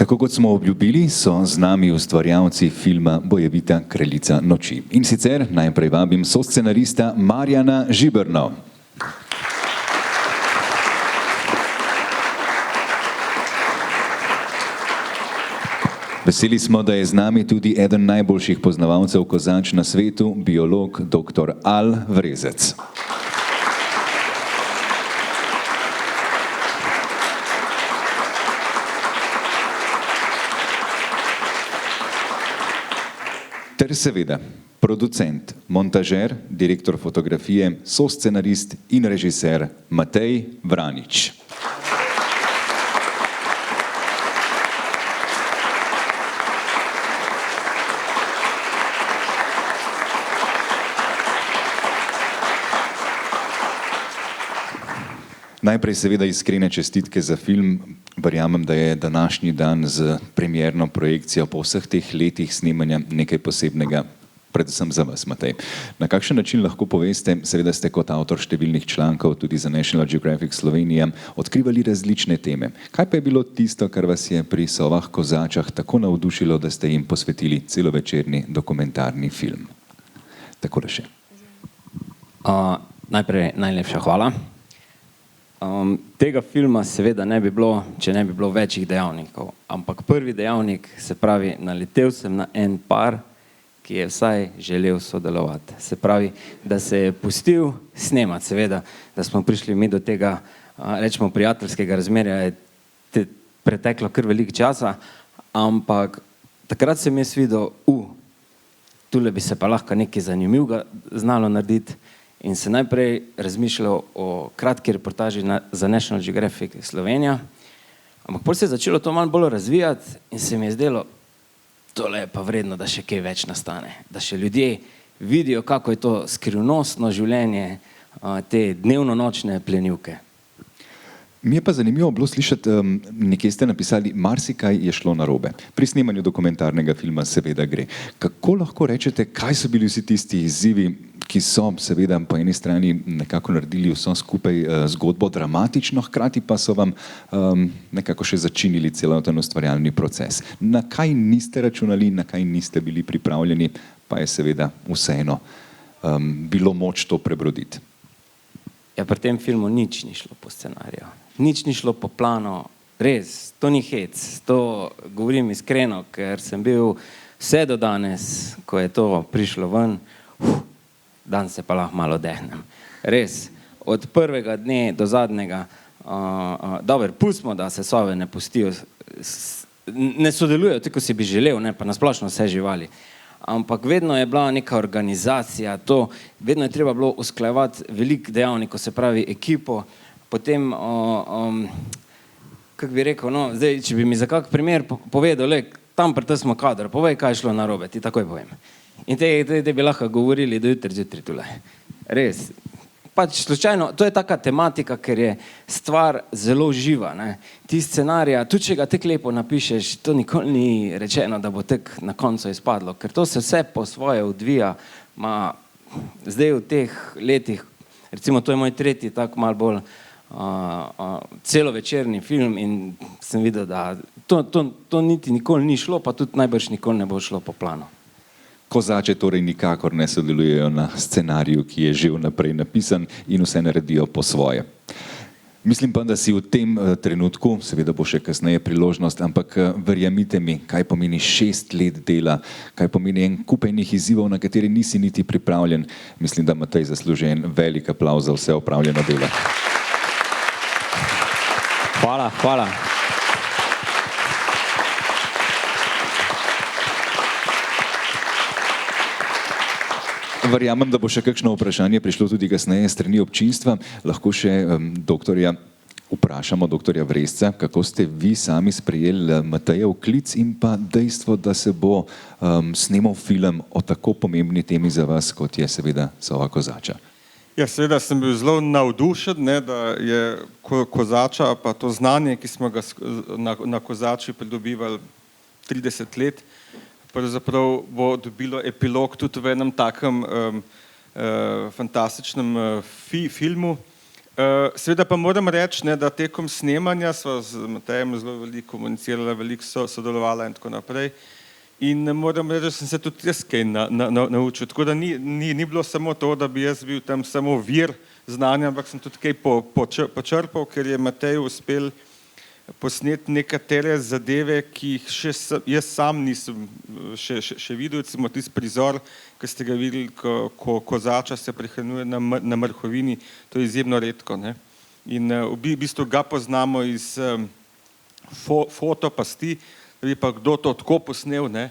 Tako kot smo obljubili, so z nami ustvarjalci filma Bojevita kraljica noči. In sicer najprej vabim soscenarista Marjana Žiberno. Veseli smo, da je z nami tudi eden najboljših poznavalcev kozač na svetu, biolog dr. Al Vrezec. Ter seveda producent, montažer, direktor fotografije, soscenarist in režiser Matej Vranič. Najprej seveda iskrene čestitke za film. Verjamem, da je današnji dan z premierno projekcijo po vseh teh letih snemanja nekaj posebnega, predvsem za vas, Matej. Na kakšen način lahko poveste, seveda ste kot avtor številnih člankov tudi za National Geographic Slovenija odkrivali različne teme. Kaj pa je bilo tisto, kar vas je pri Sovah kozačah tako navdušilo, da ste jim posvetili celovečerni dokumentarni film? Takole še. Najprej najlepša hvala. Tega filma seveda ne bi bilo, če ne bi bilo večjih dejavnikov, ampak prvi dejavnik, se pravi, naletel sem na en par, ki je vsaj želel sodelovati. Se pravi, da se je pustil snemati, seveda, da smo prišli mi do tega, rečemo, prijateljskega razmerja, je preteklo kar veliko časa, ampak takrat sem jaz videl, tule bi se pa lahko nekaj zanimivega znalo narediti, in se najprej razmišljal o kratki reportaži za National Geographic Slovenija, ampak potem se je začelo to malo bolj razvijati in se mi je zdelo, tole je pa vredno, da še kaj več nastane, da še ljudje vidijo, kako je to skrivnostno življenje, te dnevno-nočne plenilke. Mi je pa zanimivo bilo slišati, nekje ste napisali, marsikaj je šlo narobe. Pri snemanju dokumentarnega filma seveda gre. Kako lahko rečete, kaj so bili vsi tisti izzivi, ki so seveda po eni strani nekako naredili vso skupaj zgodbo dramatično, hkrati pa so vam nekako še začinili celoten ustvarjalni proces. Na kaj niste računali, na kaj niste bili pripravljeni, pa je seveda vseeno bilo moč to prebroditi? Ja, pri tem filmu nič ni šlo po scenariju. Nič ni šlo po planu, res, to ni hec, to govorim iskreno, ker sem bil vse do danes, ko je to prišlo ven, dan se pa lahko malo dehnem. Res, od prvega dne do zadnjega, dobro, pustimo, da se sove ne pustijo, ne sodelujejo, tako si bi želel, ne, pa nasplošno vse živali. Ampak vedno je bila neka organizacija, vedno je treba bilo usklajevati veliko dejavnikov, se pravi ekipo, potem, kako bi rekel, no, zdaj, če bi mi za kak primer povedal, tam prte smo kadr, povej, kaj je šlo narobe, ti takoj povem. In te bi lahko govorili do jutri zjutraj tule. Res. Pač slučajno, to je taka tematika, ker je stvar zelo živa, ne. Ti scenarija, tudi če ga tek lepo napišeš, to nikoli ni rečeno, da bo tek na koncu izpadlo, ker to se vse po svoje odvija, zdaj v teh letih, recimo to je moj tretji tak malo bolj celovečerni film in sem videl, da to niti nikoli ni šlo, pa tudi najbrž nikoli ne bo šlo po planu. Kozače torej nikakor ne sodelujejo na scenariju, ki je že vnaprej napisan in vse naredijo po svoje. Mislim pa, da si v tem trenutku, seveda bo še kasneje priložnost, ampak verjemite mi, kaj pomeni 6 let dela, kaj pomeni en kup enih izzivov, na kateri nisi niti pripravljen. Mislim, da Matej zasluži en velik aplavz za vse opravljeno delo. Hvala, hvala. Verjamem, da bo še kakšno vprašanje prišlo tudi kasneje strani občinstva. Lahko še vprašamo doktorja Vrezca, kako ste vi sami sprejeli Matejev klic in pa dejstvo, da se bo snemal film o tako pomembni temi za vas, kot je seveda Sova kozača. Ja, seveda sem bil zelo navdušen, da je kozača, pa to znanje, ki smo ga na kozači pridobivali 30 let, pravzaprav bo dobilo epilog tudi v enem takem fantastičnem filmu. Seveda pa moram reči, ne, da tekom snemanja sva z Matejem zelo veliko komunicirala, veliko sodelovala in tako naprej. In moram reči, da sem se tudi jaz kaj naučil. Tako da ni bilo samo to, da bi jaz bil tam samo vir znanja, ampak sem tudi kaj počrpal, ker je Matej uspel posneti nekatere zadeve, ki jih jaz sam nisem še videl, recimo tisti prizor, ki ste ga videli, ko kozača se prehranjuje na mrhovini, to je izjemno redko, ne. In v bistvu ga poznamo iz fotopasti, da bi pa kdo to tako posnel, ne,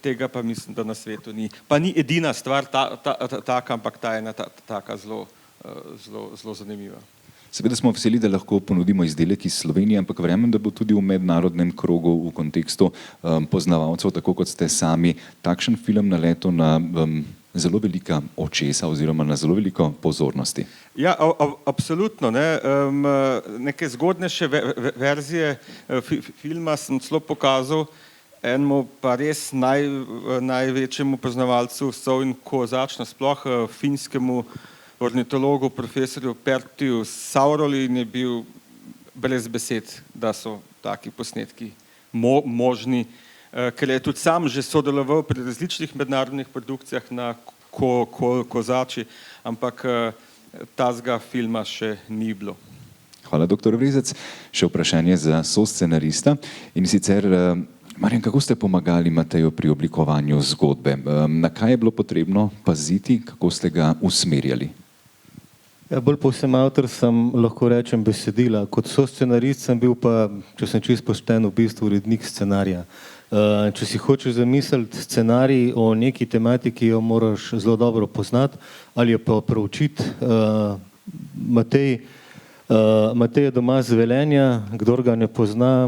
tega pa mislim, da na svetu ni. Pa ni edina stvar taka, ampak ta je ena taka zelo zanimiva. Seveda smo veseli, da lahko ponudimo izdelek iz Slovenije, ampak verjamem, da bo tudi v mednarodnem krogu v kontekstu poznavalcev, tako kot ste sami, takšen film naletel na zelo velika očesa oziroma na zelo veliko pozornosti. Ja, absolutno, ne. Neke zgodnejše verzije filma sem celo pokazal enemu pa res največjemu poznavalcu sov in kozač nasploh, finskemu ornitologu, profesorju Pertiju Sauroli, in je bil brez besed, da so taki posnetki možni, ker je tudi sam že sodeloval pri različnih mednarodnih produkcijah na kozači, ampak tazga filma še ni bilo. Hvala, doktor Vrezec. Še vprašanje za soscenarista in sicer Marjan, kako ste pomagali Mateju pri oblikovanju zgodbe? Na kaj je bilo potrebno paziti, kako ste ga usmerjali? Ja, bolj povsem avtor sem, lahko rečem, besedila. Kot soscenarist sem bil pa, če sem čisto pošten, v bistvu urednik scenarija. Če si hočeš zamisliti scenarij o neki tematiki, jo moraš zelo dobro poznati ali jo pa proučiti. Matej je doma z Velenja, kdor ga ne pozna,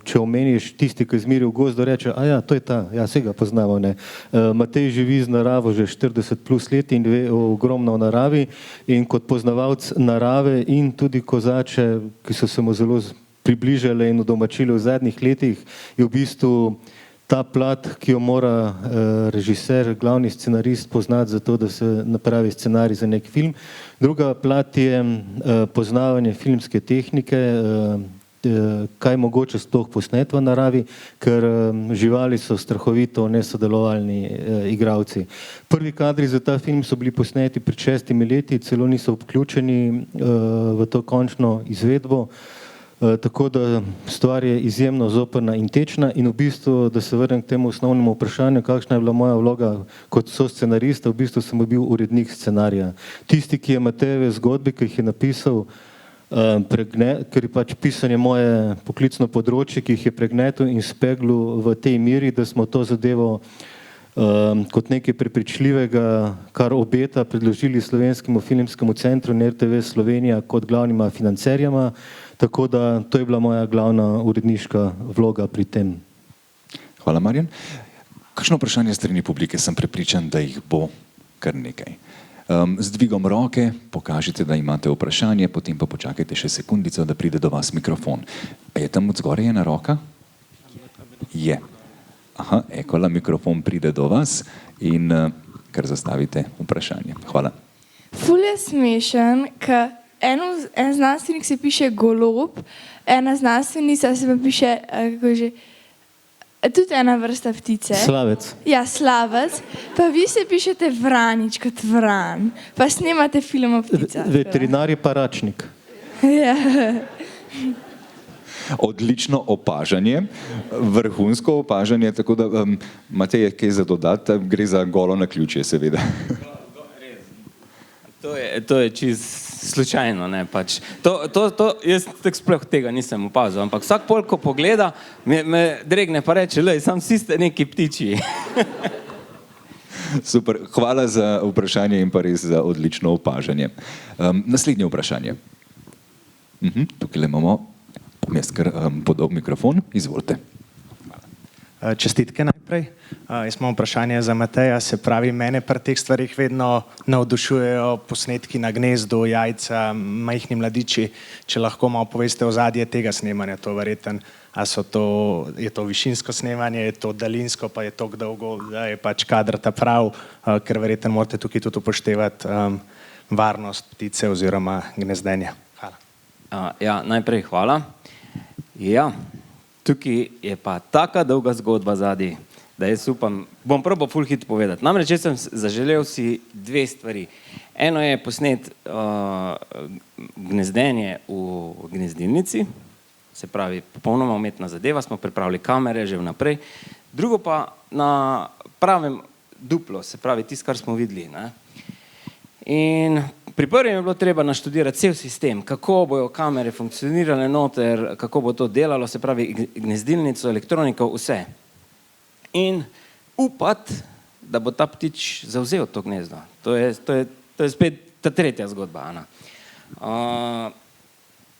če omeniš tisti, ki zmeri v gozdu, reče, a ja, to je ta, ja, vse ga poznamo, ne. Matej živi z naravo že 40 plus let in ve ogromno o naravi in kot poznavalec narave in tudi kozače, ki so se mu zelo približale in udomačile v zadnjih letih, je v bistvu ta plat, ki jo mora režiser, glavni scenarist poznati za to, da se napravi scenarij za nek film. Druga plat je poznavanje filmske tehnike, kaj mogoče sploh posnet v naravi, ker živali so strahovito nesodelovalni igralci. Prvi kadri za ta film so bili posneti pred 6 leti, celo niso vključeni v to končno izvedbo, tako da stvar je izjemno zoprna in tečna in v bistvu, da se vrnem k temu osnovnemu vprašanju, kakšna je bila moja vloga kot soscenarista, v bistvu sem bil urednik scenarija. Tisti, ki je Matejeve zgodbe, ki jih je napisal, ker je pač pisanje moje poklicno področje, ki jih je pregnetil in speglu v tej meri, da smo to zadevo kot nekaj prepričljivega, kar obeta, predložili Slovenskemu filmskemu centru in RTV Slovenija kot glavnima financerjema, tako da to je bila moja glavna uredniška vloga pri tem. Hvala, Marjan. Kakšno vprašanje strani publike? Sem prepričan, da jih bo kar nekaj. Z dvigom roke pokažite, da imate vprašanje, potem pa počakajte še sekundico, da pride do vas mikrofon. Je tam od zgoraj ena roka? Je. Aha, ekola, mikrofon pride do vas in kar zastavite vprašanje. Hvala. Ful je smešen, ker en znanstvenik se piše Golob, ena znanstvenica se pa piše, kako že, tudi ena vrsta ptice. Slavec. Ja, slavec. Pa vi se pišete Vranič kot Vran. Pa snemate film o pticah. Veterinar je pa Račnik. Ja. Odlično opažanje, vrhunsko opažanje, tako da Matej, kaj za dodati, gre za golo naključje, seveda. To je čisto slučajno, ne, pač. Jaz tako sploh tega nisem opazil, ampak vsak pol, ko pogleda, me dregne pa reče, lej, sam vsi ste neki ptiči. Super, hvala za vprašanje in pa res za odlično opažanje. Naslednje vprašanje. Tukaj imamo jaz kar podal mikrofon, izvolite. Čestitke najprej. Jaz imam vprašanje za Mateja, se pravi, mene pri teh stvarih vedno navdušujejo posnetki na gnezdu, jajca, majhni mladiči. Če lahko malo poveste ozadje tega snemanja, to verjetno, je to višinsko snemanje, je to daljinsko, pa je to dolgo, da je pač kadr ta prav, ker verjetno morate tukaj tudi upoštevati varnost ptice oziroma gnezdenja. Hvala. Ja, najprej hvala. Ja, tukaj je pa taka dolga zgodba zadaj, da jaz upam, bom probal full hit povedati. Namreč jaz sem zaželel si dve stvari. Eno je posnet gnezdenje v gnezdilnici, se pravi popolnoma umetna zadeva, smo pripravili kamere že vnaprej. Drugo pa na pravem duplo, se pravi tisto, kar smo videli. Ne? In pri prvem je bilo treba naštudirati cel sistem, kako bojo kamere funkcionirale noter, kako bo to delalo, se pravi gnezdilnico, elektroniko, vse. In upati, da bo ta ptič zavzel to gnezdo. To je spet ta tretja zgodba.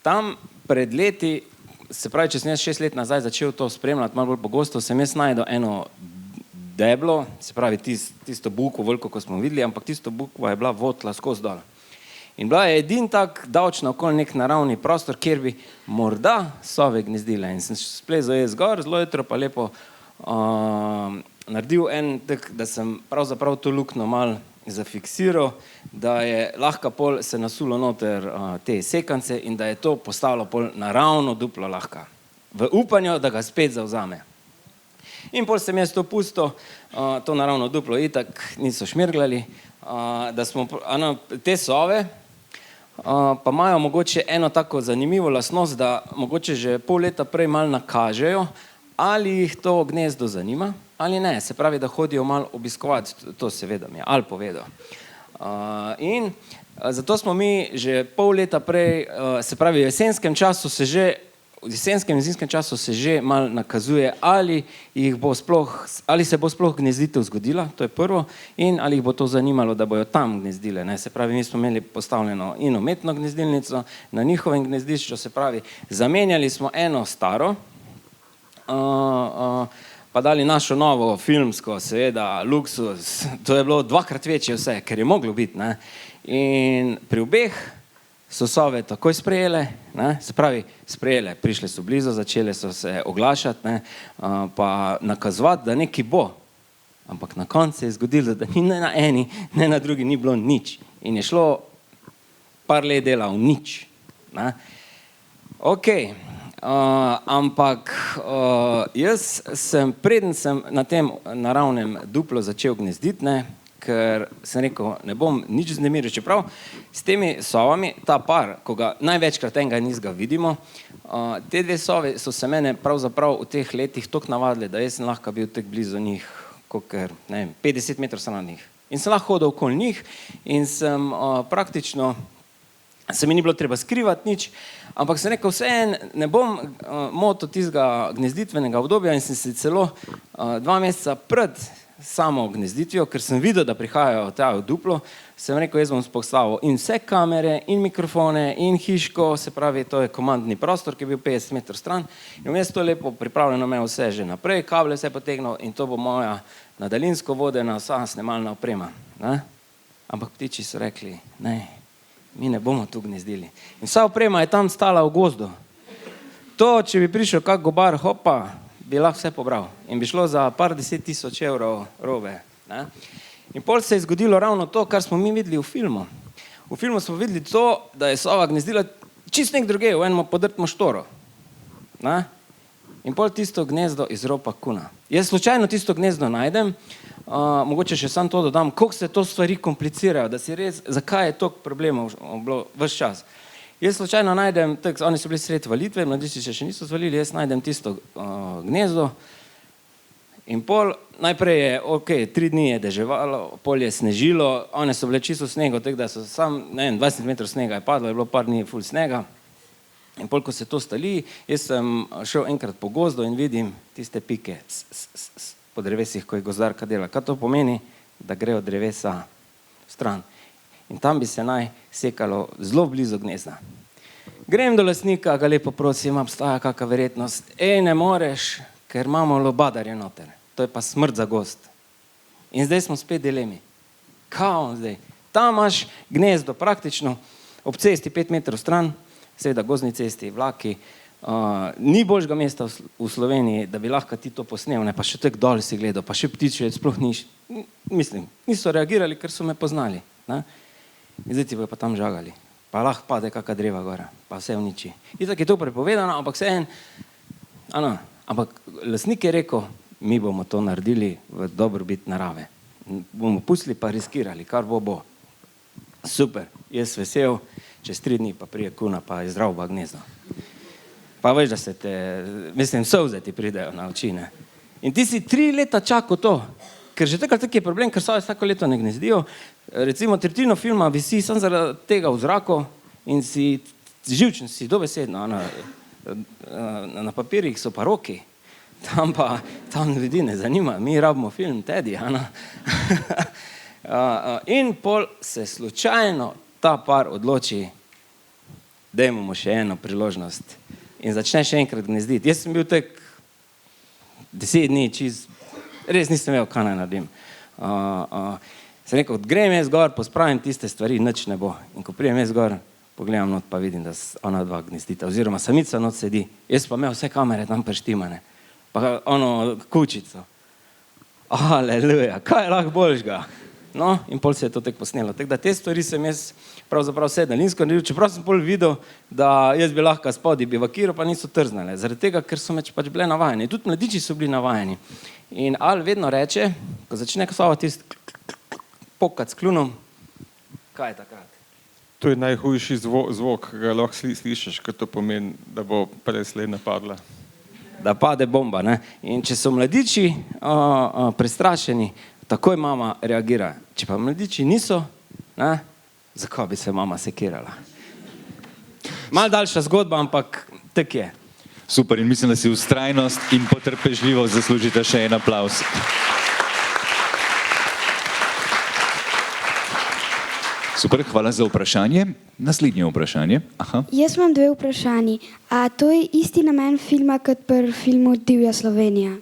Tam pred leti, se pravi, če sem jaz 6 let nazaj začel to spremljati malo bolj pogosto, sem jaz najdel eno deblo, se pravi tisto bukvo veliko, ko smo videli, ampak tisto bukva je bila votla skozi dol. In bila je edin tak davčno okoli nek naravni prostor, kjer bi morda sove gnezdile. In sem splezal jaz gor, zelo jutro pa lepo naredil en tak, da sem pravzaprav to luknjo malo zafiksiral, da je lahko pol se nasulo noter te sekance in da je to postalo pol naravno duplo lahko. V upanju, da ga spet zavzame. In pol sem jaz to pustil, to naravno duplo itak niso šmirglali, da smo, te sove pa imajo mogoče eno tako zanimivo lastnost, da mogoče že pol leta prej malo nakažejo, ali jih to gnezdo zanima, ali ne. Se pravi, da hodijo malo obiskovati, to seveda mi je Al povedal. In zato smo mi že pol leta prej, se pravi v jesenskem času se že, v jesenskem in zimskem času se že malo nakazuje, ali se bo sploh gnezditev zgodila, to je prvo, in ali jih bo to zanimalo, da bojo tam gnezdile. Ne? Se pravi, mi smo imeli postavljeno in umetno gnezdilnico na njihovem gnezdišču, se pravi, zamenjali smo eno staro, pa dali našo novo filmsko, seveda, luksuz, to je bilo 2-krat večje vse, ker je moglo biti. Ne? In pri obeh so sove takoj sprejele, ne? Se pravi, sprejele, prišle so blizu, začele so se oglašati, ne? Pa nakazovati, da nekaj bo. Ampak na koncu se je zgodilo, da ni ne na eni, ne na drugi ni bilo nič. In je šlo par let dela v nič. Ne? Ok. Ampak jaz sem, preden sem na tem naravnem duplo začel gnezditi, ne, ker sem rekel, ne bom nič vznemiril, čeprav s temi sovami, ta par, ko ga največkrat enega nizga vidimo, te dve sove so se mene pravzaprav v teh letih toliko navadili, da jaz sem lahko bil tako blizu njih, kakor, ne vem, 50 metrov stran od njih. In sem lahko hodil okoli njih in sem praktično, se mi ni bilo treba skrivati nič, ampak sem rekel, vseeno ne bom motil tistega gnezditvenega obdobja in sem se celo 2 meseca pred samo gnezditvijo, ker sem videl, da prihajajo tja v duplo, sem rekel, jaz bom postavil in vse kamere, in mikrofone, in hiško, se pravi, to je komandni prostor, ki je bil 50 metrov stran, in vmes to lepo pripravljeno imel vse že naprej, kable vse potegnil in to bo moja na daljinsko vodena vsa snemalna oprema. Ne? Ampak ptiči so rekli, ne, mi ne bomo tu gnezdili. In vsa oprema je tam stala v gozdu. To, če bi prišel kak gobar, hopa, bi lahko vse pobral. In bi šlo za par 10 000 evrov robe. Ne? In pol se je zgodilo ravno to, kar smo mi videli v filmu. V filmu smo videli to, da je sova gnezdila čist nek druge, v enem podrtmo štoro. Ne? In pol tisto gnezdo izropa kuna. Jaz slučajno tisto gnezdo najdem, mogoče še sam to dodam, koliko se to stvari komplicirajo, da si res, zakaj je toliko problemov bilo ves čas. Jaz slučajno najdem, oni so bili sredi valitve, mladiči se še niso zvalili, jaz najdem tisto gnezdo in pol, najprej je, ok, 3 dni je deževalo, pol je snežilo, one so bile čisto snego, tako da so sam, ne vem, 20 metrov snega je padlo, je bilo par dni ful snega. In pol, ko se to stali, jaz sem šel enkrat po gozdu in vidim tiste pike po drevesih, ko je gozdarka dela. Kaj to pomeni? Da grejo drevesa stran. In tam bi se naj sekalo zelo blizu gnezda. Grem do lastnika, ga lepo prosim, obstaja kakšna verjetnost. Ne moreš, ker imamo lobadarje noter. To je pa smrt za gozd. In zdaj smo spet dilemi. Kaj zdaj? Tam imaš gnezdo praktično ob cesti 5 metrov stran, seveda gozdni cesti, vlaki, ni boljšega mesta v Sloveniji, da bi lahko ti to posnel, ne, pa še tako dol si gledal, pa še ptiče sploh niso reagirali, ker so me poznali. Ne? in zdaj ti bojo pa tam žagali. Pa lahko pade kakšna dreva gora, pa vse uniči. Itak je to prepovedano, ampak ampak lastnik je rekel, mi bomo to naredili v dobrobit narave. Bomo pustili pa riskirali, kar bo. Super, jaz vesel, čez 3 dni pa prije kuna, pa je zdrav v gnezdo. Pa veš, da se solze ti pridejo na oči, ne. In ti si 3 leta čakal to, ker že takrat je problem, ker sove vsako leto ne gnezdijo. Recimo tretjino filma visi samo zaradi tega v zraku in si živčen, si dobesedno. Na papirjih so pa roki, tam ljudi ne zanima, mi rabimo film Teddy. In pol se slučajno ta par odloči, dajmo mu še eno priložnost in začne še enkrat gnezditi. Jaz sem bil tek 10 dni, res nisem imel, kaj naj naredim. Sem rekel, grem jaz gor, pospravim tiste stvari, nič ne bo. In ko prijem jaz gor, pogledam not, pa vidim, da ona dva gnezdita, oziroma samica not sedi. Jaz pa imel vse kamere tam preštimane, pa kučico. Aleluja, kaj je lahko boljšega? No, in pol se je to tek posnelo. Tako da te stvari sem jaz pravzaprav vse daljinsko naredil, čeprav sem pol videl, da jaz bi lahko spodaj bivakiral, pa niso trznale, zaradi tega, ker so pač bile navajeni. Tudi mladiči so bili navajeni. In Al vedno reče, ko začne Sova tisti pokat s klunom, kaj je takrat? To je najhujši zvok, ki ga lahko slišiš, ker to pomeni, da bo preslej napadla. Da pade bomba, ne? In če so mladiči prestrašeni, takoj mama reagira. Če pa mladiči niso, ne, zakaj bi se mama sekirala? Malo daljša zgodba, ampak tak je. Super, in mislim, da si vztrajnost in potrpežljivost zaslužite še en aplavz. Super, hvala za vprašanje. Naslednje vprašanje. Aha. Jaz imam 2 vprašanji. A to je isti namen filma kot pri filmu Divja Slovenija?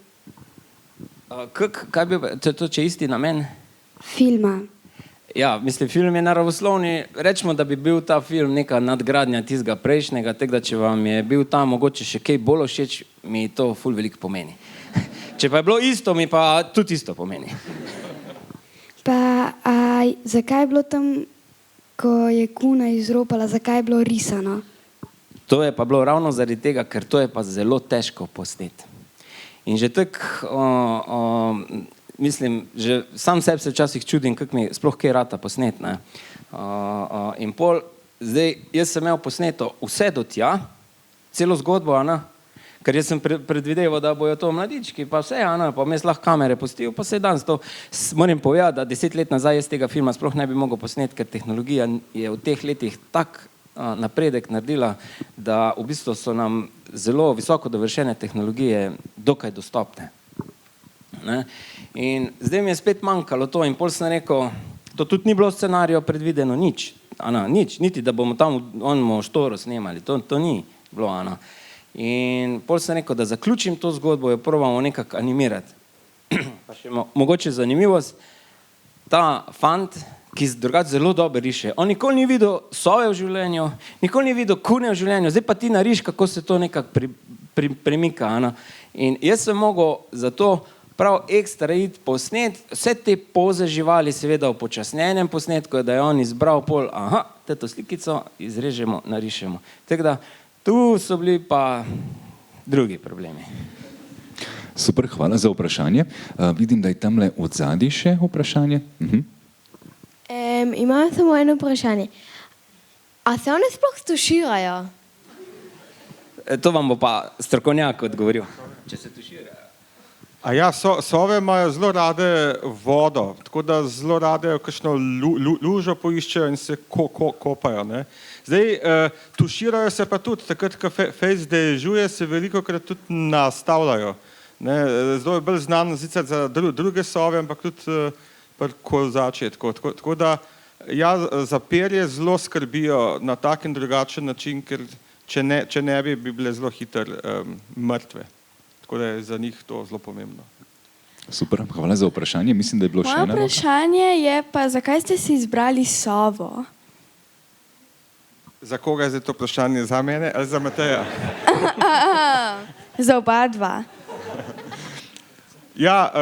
Kaj bi, to če isti namen? Filma. Ja, mislim, film je naravoslovni. Rečemo, da bi bil ta film neka nadgradnja tistega prejšnjega, tako da če vam je bil ta mogoče še kaj bolj všeč, mi to ful veliko pomeni. Če pa je bilo isto, mi pa tudi isto pomeni. Pa zakaj je bilo tam, ko je kuna izropala, zakaj je bilo risano? To je pa bilo ravno zaradi tega, ker to je pa zelo težko posneti. In že tako, mislim, že sam sebi se včasih čudim, kako mi sploh kaj rata posnet, ne. In pol, zdaj, jaz sem imel posneto vse do tja, celo zgodbo, ker jaz sem predvideval, da bojo to mladički, pa vse, pa mes lahko kamere pustil, pa se danes to, moram povedati, da 10 let nazaj jaz tega filma sploh ne bi mogel posneti, ker tehnologija je v teh letih tak napredek naredila, da v bistvu so nam zelo visoko dovršene tehnologije dokaj dostopne. Ne? In zdaj mi je spet manjkalo to in pol sem rekel, to tudi ni bilo scenarijo predvideno, nič, niti da bomo tam onmo štoro snemali, to ni bilo, In pol sem rekel, da zaključim to zgodbo, jo probamo nekako animirati. Pa še mogoče zanimivost, ta fant, ki drugače zelo dobro riše, on nikoli ni videl sove v življenju, nikoli ni videl kune v življenju, zdaj pa ti nariš, kako se to nekako premika. In jaz sem mogel zato prav ekstra iti posnet, vse te poze živali, seveda v počasnenem posnetku, da je on izbral pol, teto slikico izrežemo, narišemo. Tako da tu so bili pa drugi problemi. Super, hvala za vprašanje. Vidim, da je tamle od zadaj še vprašanje. Imam samo eno vprašanje. A se one sploh tuširajo? To vam bo pa strokovnjak odgovoril. Če se tuširajo. Sove imajo zelo rade vodo, tako da zelo rade kakšno lužo poiščejo in se kopajo. Ne? Zdaj, tuširajo se pa tudi, takrat, ko fejs dežuje, se velikokrat tudi nastavljajo. Zdaj je bolj znan sicer za druge sove, ampak tudi pri kozačju. Tako da za perje zelo skrbijo na tak in drugačen način, ker če ne bi bile zelo hitro mrtve. Tako da je za njih to zelo pomembno. Super, hvala za vprašanje. Mislim, da je bilo še eno. Moje vprašanje je pa, zakaj ste si izbrali sovo? Za koga je zdaj to vprašanje? Za mene ali za Mateja? Za oba dva. Ja,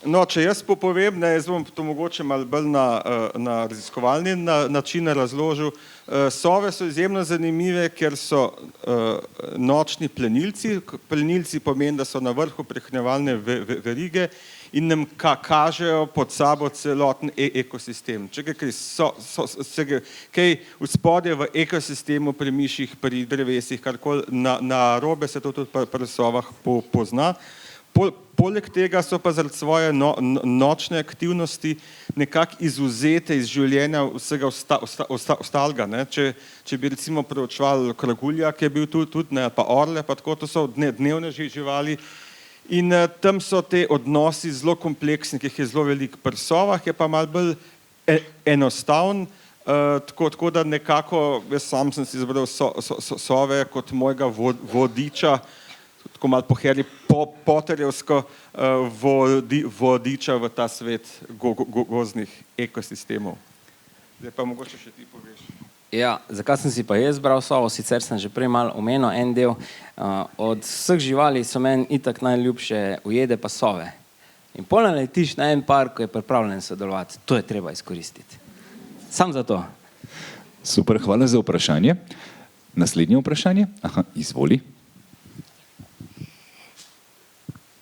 No, če jaz povem, ne, jaz bom to mogoče malo bolj na raziskovalni način razložil. Sove so izjemno zanimive, ker so nočni plenilci. Plenilci pomeni, da so na vrhu prehranjevalne verige in nam kažejo pod sabo celoten ekosistem. Če kaj vzpodje v ekosistemu, pri miših, pri drevesih, karkoli narobe, se to tudi pri sovah pozna. Poleg tega so pa zaradi svoje nočne aktivnosti nekako izvzete iz življenja vsega ostalega. Če bi recimo preučevali kragulja, ki je bil tudi, pa orle, pa tako, to so dnevne živali. In tam so te odnosi zelo kompleksni, ki jih je zelo veliko. Pri sovah je pa malo bolj enostaven, tako da nekako, jaz sam sem si izbral sove kot mojega vodiča, tako malo po Harry Potterjevsko, vodiča v ta svet gozdnih ekosistemov. Zdaj pa mogoče še ti poveš. Ja, zakaj sem si pa jaz bral sovo, sicer sem že prej malo omenil en del. Od vseh živali so meni itak najljubše ujede pa sove. In pol naletiš na en par, ko je pripravljen sodelovati. To je treba izkoristiti. Sam za to. Super, hvala za vprašanje. Naslednje vprašanje? Aha, izvoli.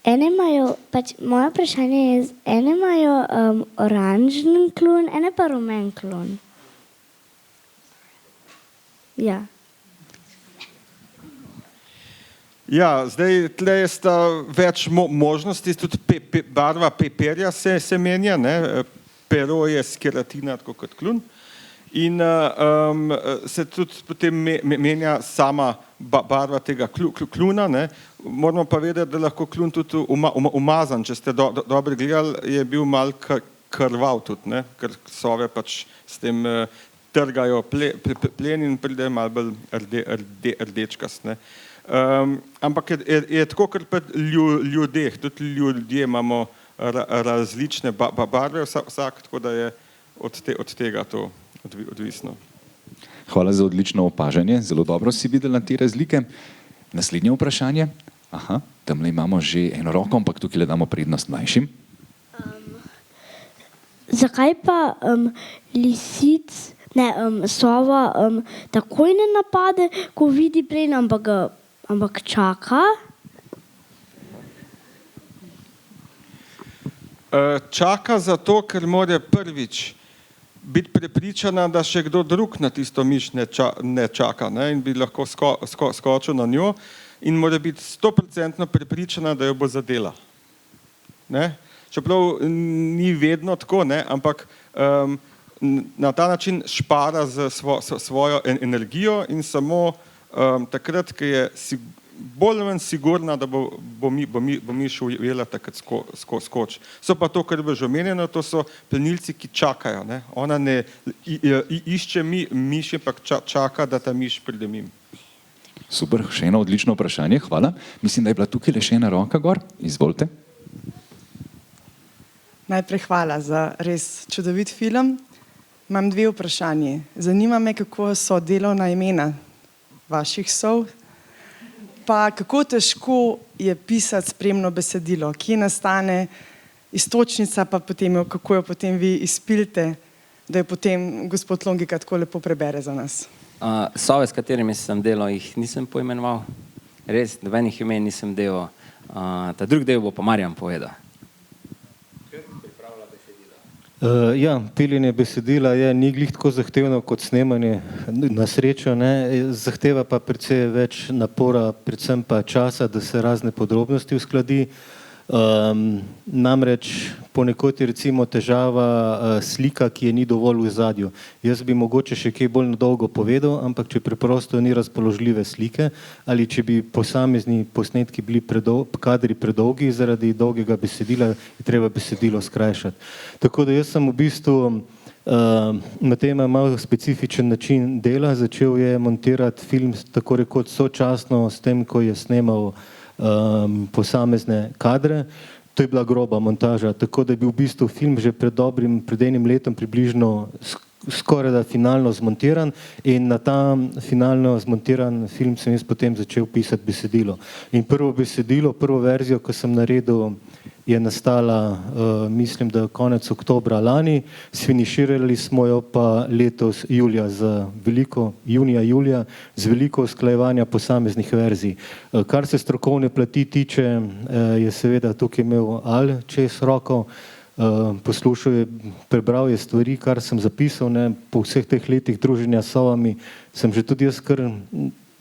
Moje vprašanje je, ene imajo oranžen kljun, ene pa rumen kljun. Ja. Ja, zdaj tle sta več možnosti, tudi barva perja se menja, ne? Pero je s keratina, tako kot kljun. In se tudi potem menja sama barva tega kljuna, ne? Moramo pa vedeti, da lahko kljun tudi umazan. Če ste dobro gledali, je bil malo krvav tudi, ne? Ker sove pač s tem trgajo plen in pride malo bolj rdečkast, ne? Ampak je tako, ker pa ljudeh, tudi ljudje imamo različne barve vsak, tako da je od tega to odvisno. Hvala za odlično opažanje, zelo dobro si videla te razlike. Naslednje vprašanje. Aha, tamle imamo že eno roko, ampak tukaj le damo prednost mlajšim. Zakaj pa sova takoj ne napade, ko vidi plen, ampak čaka? Čaka zato, ker mora prvič biti prepričana, da še kdo drug na tisto miš ne čaka, ne? In bi lahko skočil na njo in mora biti 100% prepričana, da jo bo zadela. Ne? Čeprav ni vedno tako, ne? Ampak na ta način špara z svojo energijo in samo takrat, ko je bolj ali manj sigurna, da bo miš ujela takrat skoč. So pa to, kar bo že omenjeno, to so plenilci, ki čakajo, ne? Ona ne išče miš, ampak čaka, da ta miš pride mimo. Super, še eno odlično vprašanje, hvala. Mislim, da je bila tukaj le še ena roka gor. Izvolite. Najprej hvala za res čudovit film. Imam dve vprašanje. Zanima me, kako so delovna imena vaših sov, pa kako težko je pisati spremno besedilo, kje nastane iztočnica, pa potem kako jo potem vi izpilite, da jo potem gospod Longika tako lepo prebere za nas. Sove, s katerimi sem delal, jih nisem poimenoval. Res, nobenih imen nisem delal. Ta drugi del bo pa Marjan povedal. Ja, piljenje besedila ni glih tako zahtevno kot snemanje, na srečo, ne, zahteva pa precej več napora, predvsem pa časa, da se razne podrobnosti uskladi. Namreč ponekod je recimo težava slika, ki je ni dovolj v ozadju. Jaz bi mogoče še kaj bolj dolgo povedal, ampak če preprosto ni razpoložljive slike ali če bi posamezni posnetki bili kadri predolgi zaradi dolgega besedila, je treba besedilo skrajšati. Tako da jaz sem v bistvu na tem malo specifičen način dela, začel je montirati film tako rekoč sočasno s tem, ko je snemal posamezne kadre. To je bila groba montaža, tako da je bil v bistvu film že pred enim letom približno skoraj da finalno zmontiran in na ta finalno zmontiran film sem jaz potem začel pisati besedilo. In prvo besedilo, prvo verzijo, ko sem naredil, je nastala, mislim, da konec oktobra lani, sfiniširali smo jo pa letos julija junija z veliko usklajevanja posameznih verzij. Kar se strokovne plati tiče, je seveda tukaj imel Al čez roko, poslušal je, prebral je stvari, kar sem zapisal, ne, po vseh teh letih druženja s sovami sem že tudi jaz kar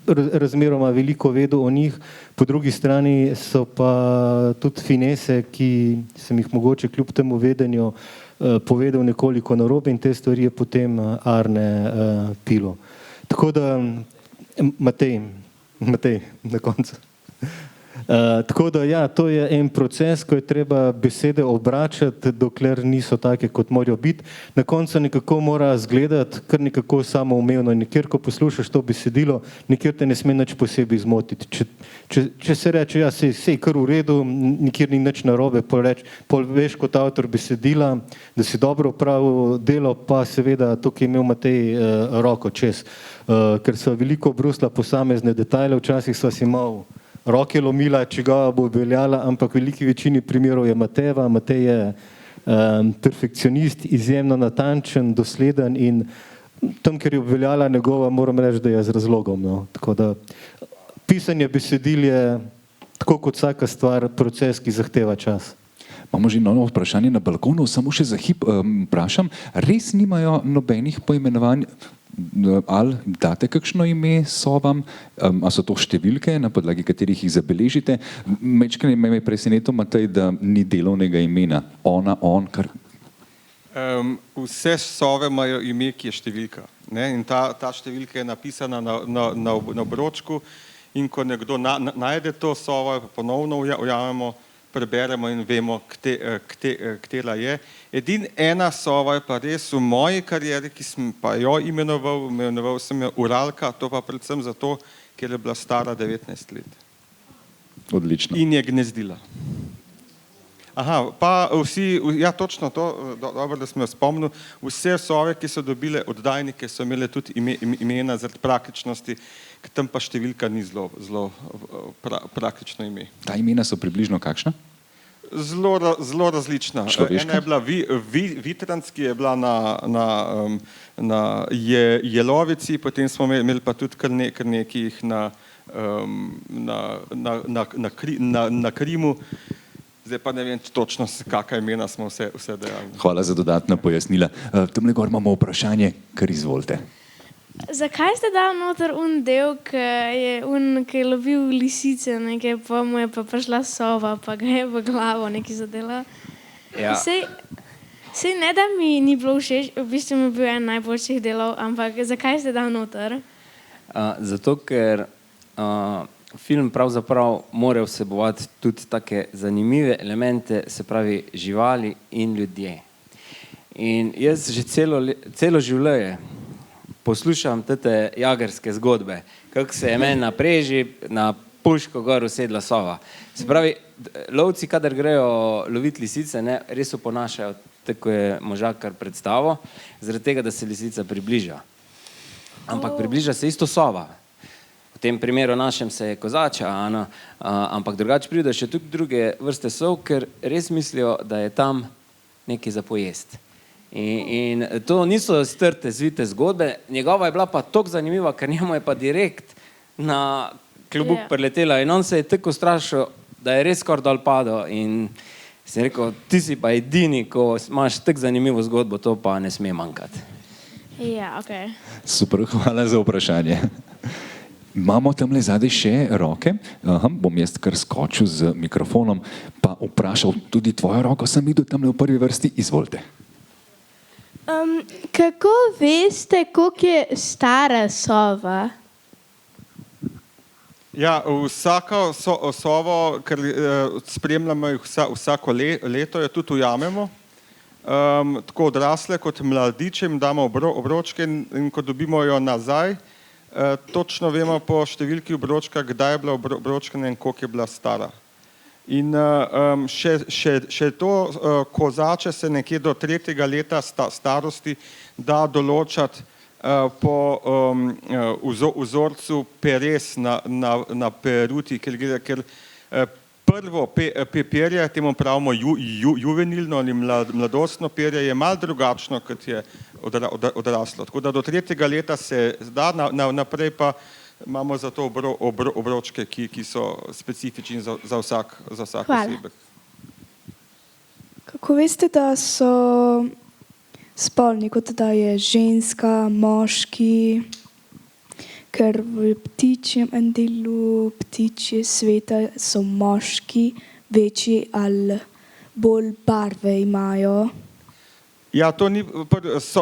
razmeroma veliko vedel o njih, po drugi strani so pa tudi finese, ki sem jih mogoče kljub temu vedenju povedal nekoliko narobe in te stvari je potem Arne pilo. Tako da, Matej na koncu. Tako da ja, to je en proces, ko je treba besede obračati, dokler niso take, kot morajo biti. Na koncu nekako mora izgledati kar nekako samoumevno in nikjer, ko poslušaš to besedilo, nikjer te ne sme nič posebej zmotiti. Če se reče, ja, sej kar v redu, nikjer ni nič narobe, pol veš kot avtor besedila, da si dobro opravil delo, pa seveda tukaj imel Matej roko čez, ker so veliko brusla posamezne detajle, včasih sva si malo roke lomila, čigava bo veljala, ampak v veliki večini primerov je Matejeva. Matej je perfekcionist, izjemno natančen, dosleden in tam, ker je obveljala njegova, moram reči, da je z razlogom. No. Tako da pisanje besedil je, tako kot vsaka stvar, proces, ki zahteva čas. Imamo že novo vprašanje na balkonu, samo še za hip vprašam, res nimajo nobenih poimenovanj, ali date kakšno ime sovam, a so to številke, na podlagi katerih jih zabeležite? Mečkaj me je presenetil, Matej, da ni delovnega imena, ona, on, kar... Vse sove imajo ime, ki je številka, ne? In ta številka je napisana na obročku in ko nekdo najde to sovo, ponovno ujamemo, preberemo in vemo, katera je. Ena sova je pa res v moji karieri, ki sem pa jo imenoval sem jo Uralka, to pa predvsem zato, ker je bila stara 19 let. Odlično. In je gnezdila. Aha, pa vsi, ja točno to, dobro, da smo jo spomnili, vse sove, ki so dobile oddajnike, so imele tudi imena zaradi praktičnosti, tam pa številka ni zelo praktično ime. Ta imena so približno kakšna? Zelo različna. Ena je bila Vitranski, je bila na Jelovici, potem smo imeli pa tudi kar nekih na Krimu. Zdaj pa ne vem točno, kakšna imena smo vse dejali. Hvala za dodatna pojasnila. Tamle gor imamo vprašanje, kar izvolite. Zakaj ste dal noter del, ki je lovil lisice, nekaj, pa mu je pa prišla sova, pa ga je v glavo nekaj zadela? Ja. Sej ne, da mi ni bilo všeč, v bistvu mi je bil en najboljših delov, ampak zakaj ste dal noter? Zato, ker film pravzaprav mora vsebovati tudi take zanimive elemente, se pravi živali in ljudje. In jaz že celo življenje poslušam te jagerske zgodbe, kako se je meni na preži, na puško gor usedla sova. Se pravi, lovci, kadar grejo loviti lisice, ne, res oponašajo, tako je možakar predstavo, zaradi tega, da se lisica približa. Ampak približa se isto sova. V tem primeru našem se je kozača, ampak drugače pride še tudi druge vrste sov, ker res mislijo, da je tam nekaj za pojesti. In to niso strte, zvite zgodbe, njegova je bila pa toliko zanimiva, ker njemu je pa direkt na klobuk priletela in on se je tako strašil, da je res skoraj dol padel in si rekel, ti si pa edini, ko imaš tako zanimivo zgodbo, to pa ne sme manjkati. Ja, ok. Super, hvala za vprašanje. Imamo tamle zadaj še roke, bom jaz kar skočil z mikrofonom, pa vprašal tudi tvojo roko, sem videl tamle v prvi vrsti, izvolite. Kako veste, koliko je stara sova? Ja, vsako sovo, ker spremljamo jih vsako leto, jo tudi ujamemo. Tako odrasle kot mladiče jim damo obročke in ko dobimo jo nazaj, točno vemo po številki obročka, kdaj je bila obročkana in koliko je bila stara. In še to kozače se nekje do 3. leta starosti da določati po vzorcu peres na peruti, ker prvo perje, temu pravimo juvenilno ali mladostno perje, je malo drugačno, kot je odraslo. Tako da do 3. leta se da, naprej pa imamo za to obročke, ki so specifični za vsak osebek. Kako veste, da so spolni, kot da je ženska, moški, ker v ptičjem delu ptičje sveta so moški večji ali bolj barve imajo? Ja, to ni,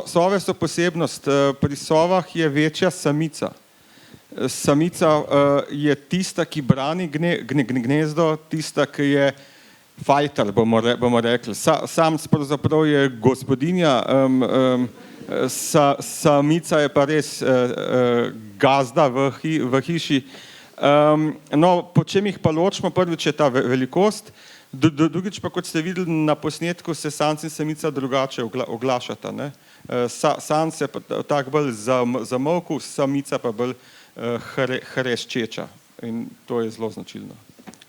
sove so posebnost. Pri sovah je večja samica. Samica je tista, ki brani gnezdo, tista, ki je fighter, bomo rekli. Samec pravzaprav je gospodinja, samica je pa res gazda v hiši. No, po čem jih pa ločimo? Prvič je ta velikost, drugič pa, kot ste videli na posnetku, se samec in samica drugače oglašata. Samec je pa tak bolj zamolkel, samica pa bolj hreščeča in to je zelo značilno.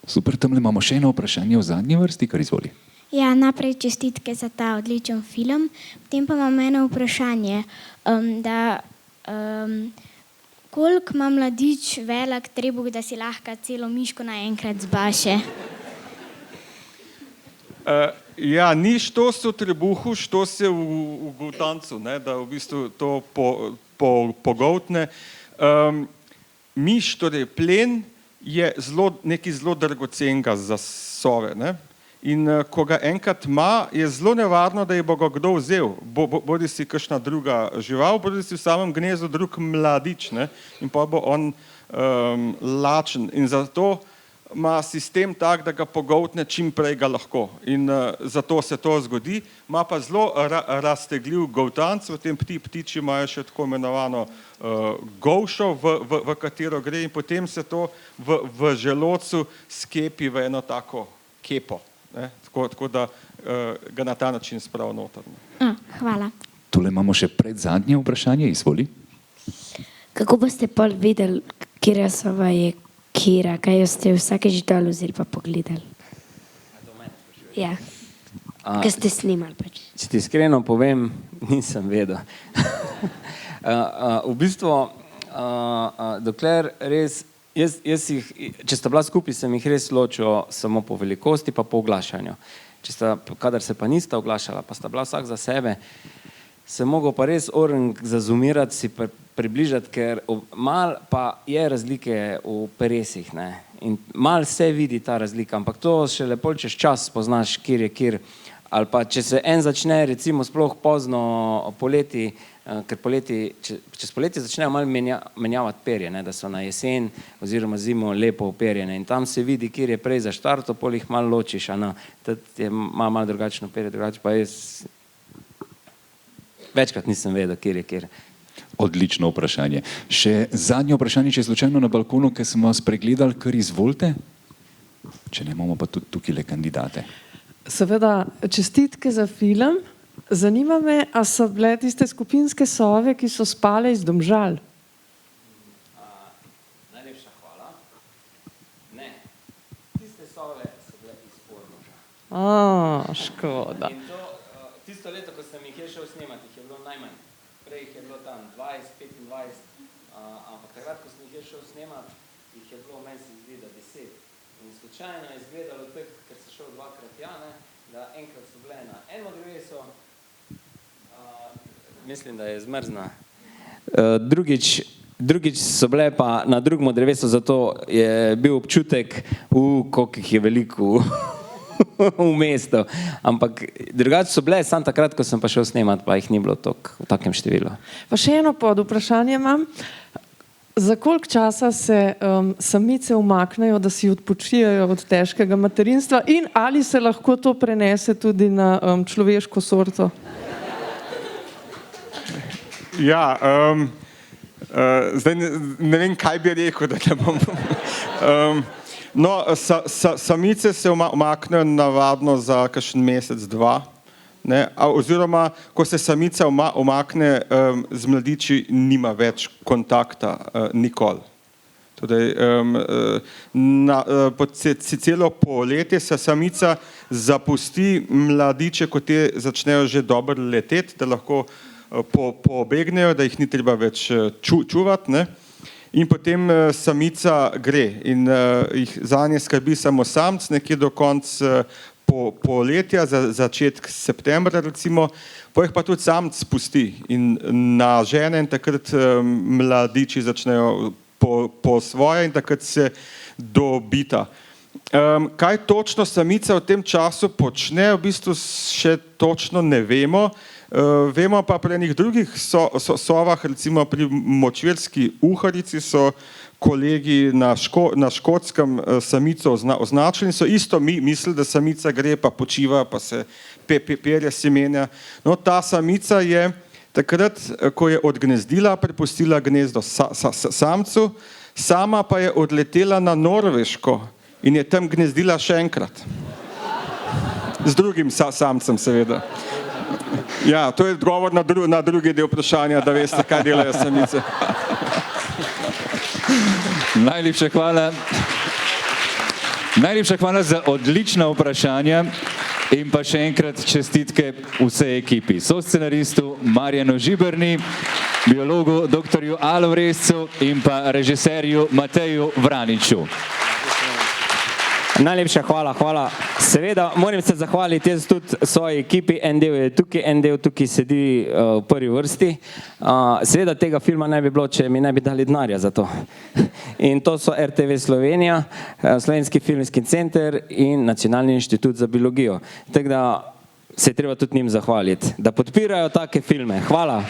Super, tamle imamo še eno vprašanje v zadnji vrsti, kar izvoli. Ja, najprej čestitke za ta odličen film. Potem pa imam eno vprašanje, koliko ima mladič velik trebuh, da si lahko celo miško naenkrat zbaše? Ja, ni štos v trebuhu, štos je v goltancu, da v bistvu to pogoltne. Miš, torej plen, je nekaj zelo dragocenega za sove. In ko ga enkrat ima, je zelo nevarno, da je bo ga kdo vzel. Bodi si kakšna druga žival, bodi si v samem gnezdu drug mladič. In pa bo on lačen. In zato ima sistem tak, da ga pogoltne čim prej ga lahko. In zato se to zgodi. Ima pa zelo raztegljiv goltanc, v tem ptiči imajo še tako imenovano golšo, v katero gre in potem se to v želodcu skepi v eno tako kepo. Tako da ga na ta način sprav noter. Hvala. Tole imamo še predzadnje vprašanje, izvoli. Kako boste pol videli, kera sova je kera, kaj jo ste vsakeč dol vzeli pa pogledali? Ja, kaj ste snimali pač. Če ti iskreno povem, nisem vedel. V bistvu, dokler res, če sta bila skupaj, sem jih res ločil samo po velikosti pa po oglašanju. Kadar se pa nista oglašala, pa sta bila vsak za sebe, sem mogel pa res orang zazumirati, si približati, ker mal pa je razlike v peresih. In mal se vidi ta razlika, ampak to šele pol čez čas spoznaš, kjer je kjer. Ali pa če se en začne, recimo sploh pozno poleti, ker čez poleti začnejo malo menjavati perje, da so na jesen oziroma zimo lepo operjene in tam se vidi, kjer je prej zaštarto, pol jih malo ločiš, tad je malo drugačno perje, drugače pa jaz večkrat nisem vedel, kjer je kjer. Odlično vprašanje. Še zadnje vprašanje, če je slučajno na balkonu, ker smo vas pregledali, kar izvolite? Če ne, imamo pa tudi tukaj le kandidate. Seveda, čestitke za film. Zanima me, a so bile tiste skupinske sove, ki so spale iz Domžal? Najlepša hvala. Ne, tiste sove so bile iz Ormoža. Škoda. In to, tisto leto, ko sem jih šel snemati, jih je bilo najmanj. Prej jih je bilo tam 20, 25, ampak takrat, ko sem jih šel snemati, jih je bilo, meni se zdi, da 10. In slučajno je izgledalo tako, ker sem šel dvakrat da enkrat so bile na eno dreveso, mislim, da je zmrzna. Drugič so bile pa na drugem drevesu, zato je bil občutek, koliko jih je veliko v mestu. Ampak drugače so bile, samo takrat, ko sem pa šel snemati, pa jih ni bilo v takem številu. Pa še eno podvprašanje imam. Za koliko časa se samice umaknejo, da si odpočijajo od težkega materinstva in ali se lahko to prenese tudi na človeško sorto? Ja, zdaj ne vem, kaj bi rekel, da ne bom. No, samice se umaknejo navadno za kakšen mesec, dva. Ne? Oziroma, ko se samica umakne z mladiči, nima več kontakta nikoli. Torej, celo poletje se samica zapusti mladiče, ko te začnejo že dobro leteti, da lahko pobegnejo, da jih ni treba več čuvati. Ne? In potem samica gre in jih zanje skrbi samo samc, nekje do konca poletja, začetek septembra recimo, po jih pa tudi samc spusti in na žene in takrat mladiči začnejo po svoje in takrat se dobita. Kaj točno samica v tem času počne, v bistvu še točno ne vemo. Vemo pa pri enih drugih sovah, recimo pri močvirski uharici so kolegi na Škotskem samico označili in so isto mislili, da samica gre pa počiva, pa se perje semenja. No, ta samica je takrat, ko je odgnezdila, prepustila gnezdo samcu, sama pa je odletela na Norveško in je tam gnezdila še enkrat. Z drugim samcem seveda. Ja, to je odgovor na drugi del vprašanja, da veste, kaj delajo samice. Najlepša hvala. Najlepša hvala za odlična vprašanja in pa še enkrat čestitke vsej ekipi. Soscenaristu Marjanu Žiberni, biologu dr. Alvrescu in pa režiserju Mateju Vraniču. Najlepša hvala. Seveda, moram se zahvaliti jaz tudi svoji ekipi, en del tukaj sedi v prvi vrsti. Seveda tega filma ne bi bilo, če mi ne bi dali denarja za to. In to so RTV Slovenija, Slovenski filmski center in Nacionalni inštitut za biologijo. Tako da se je treba tudi njim zahvaliti, da podpirajo take filme. Hvala.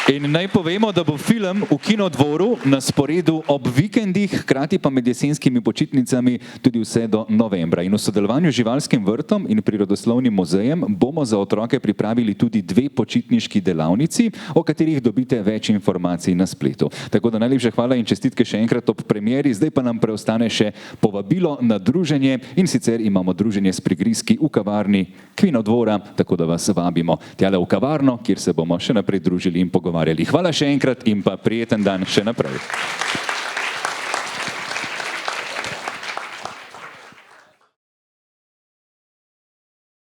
In naj povemo, da bo film v Kinodvoru na sporedu ob vikendih, hkrati pa med jesenskimi počitnicami tudi vse do novembra. In v sodelovanju z Živalskim vrtom in Prirodoslovnim muzejem bomo za otroke pripravili tudi 2 počitniški delavnici, o katerih dobite več informacij na spletu. Tako da najlepša hvala in čestitke še enkrat ob premieri. Zdaj pa nam preostane še povabilo na druženje in sicer imamo druženje s prigrizki v kavarni Kinodvora, tako da vas vabimo tjale v kavarno, kjer se bomo še naprej družili in pogovarjali. Hvala še enkrat in pa prijeten dan še naprej.